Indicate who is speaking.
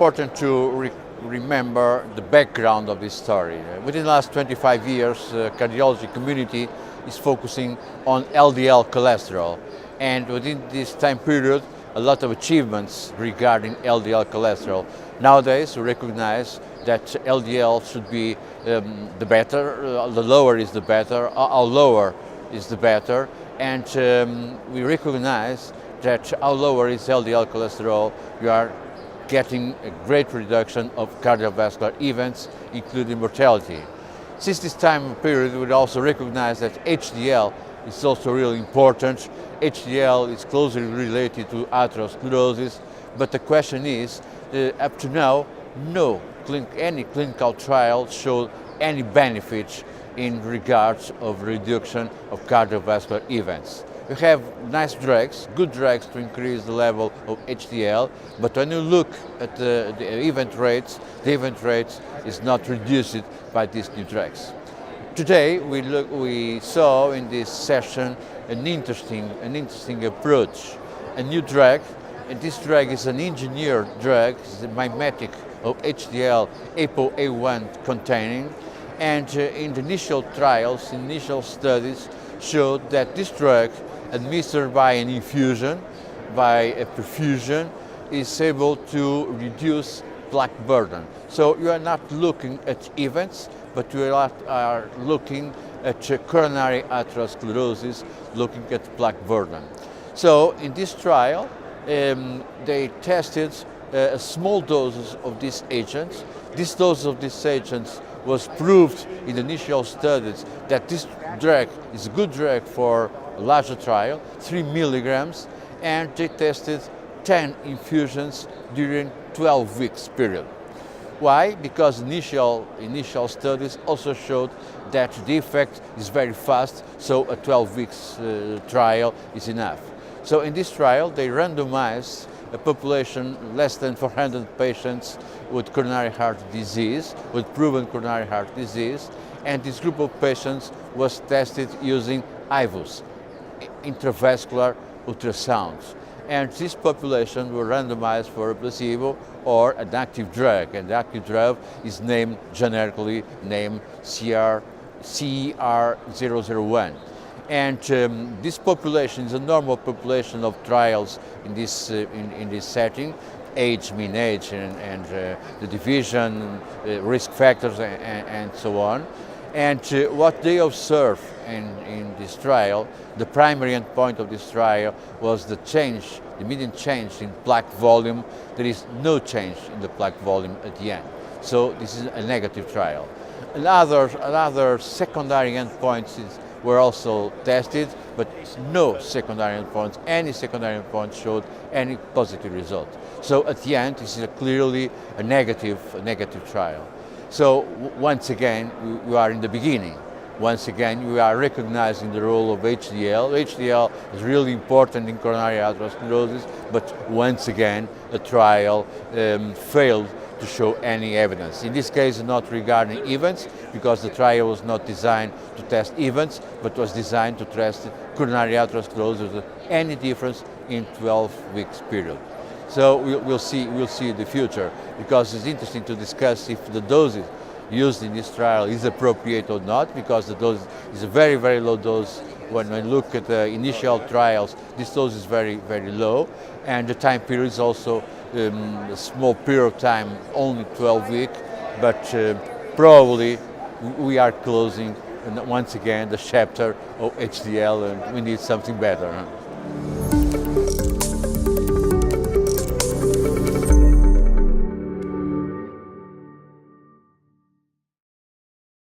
Speaker 1: important to remember the background of this story. Within the last 25 years, the cardiology community is focusing on LDL cholesterol, and within this time period, a lot of achievements regarding LDL cholesterol. Nowadays, we recognize that LDL should be the better, the lower is the better, how lower is the better, and we recognize that how lower is LDL cholesterol, you are getting a great reduction of cardiovascular events, including mortality. Since this time period, we also recognize that HDL is also really important. HDL is closely related to atherosclerosis, but the question is, up to now, any clinical trial showed any benefit in regards of reduction of cardiovascular events. We have nice drugs, good drugs to increase the level of HDL, but when you look at the event rates is not reduced by these new drugs. Today we saw in this session an interesting approach, a new drug, and this drug is an engineered drug, it's the Mimetic of HDL ApoA1 containing, and in the initial trials, initial studies showed that this drug administered by an infusion, by a perfusion, is able to reduce plaque burden. So you are not looking at events, but you are looking at coronary atherosclerosis, looking at plaque burden. So in this trial, they tested small doses of these agents. This dose of these agents was proved in the initial studies that this drug is a good drug for a larger trial, 3 milligrams, and they tested 10 infusions during 12 weeks period. Why? Because initial studies also showed that the effect is very fast, so a 12 weeks trial is enough. So in this trial, they randomized a population less than 400 patients with coronary heart disease, with proven coronary heart disease, and this group of patients was tested using IVUS, intravascular ultrasounds. And this population were randomized for a placebo or an active drug, and the active drug is generically named CARAT. And this population is a normal population of trials in this setting, mean age, and the division, risk factors, and so on. And what they observed in this trial, the primary endpoint of this trial was the median change in plaque volume. There is no change in the plaque volume at the end. So this is a negative trial. Another secondary endpoints were also tested, but no secondary endpoints, any secondary endpoint showed any positive result. So at the end, this is clearly a negative trial. So once again, we are in the beginning. Once again, we are recognizing the role of HDL. HDL is really important in coronary atherosclerosis, but once again, a trial failed to show any evidence. In this case, not regarding events, because the trial was not designed to test events, but was designed to test coronary atherosclerosis with any difference in 12 weeks period. So we'll see in the future, because it's interesting to discuss if the doses used in this trial is appropriate or not, because the dose is a very, very low dose. When we look at the initial trials, this dose is very, very low, and the time period is also a small period of time, only 12 weeks, but probably we are closing once again the chapter of HDL, and we need something better.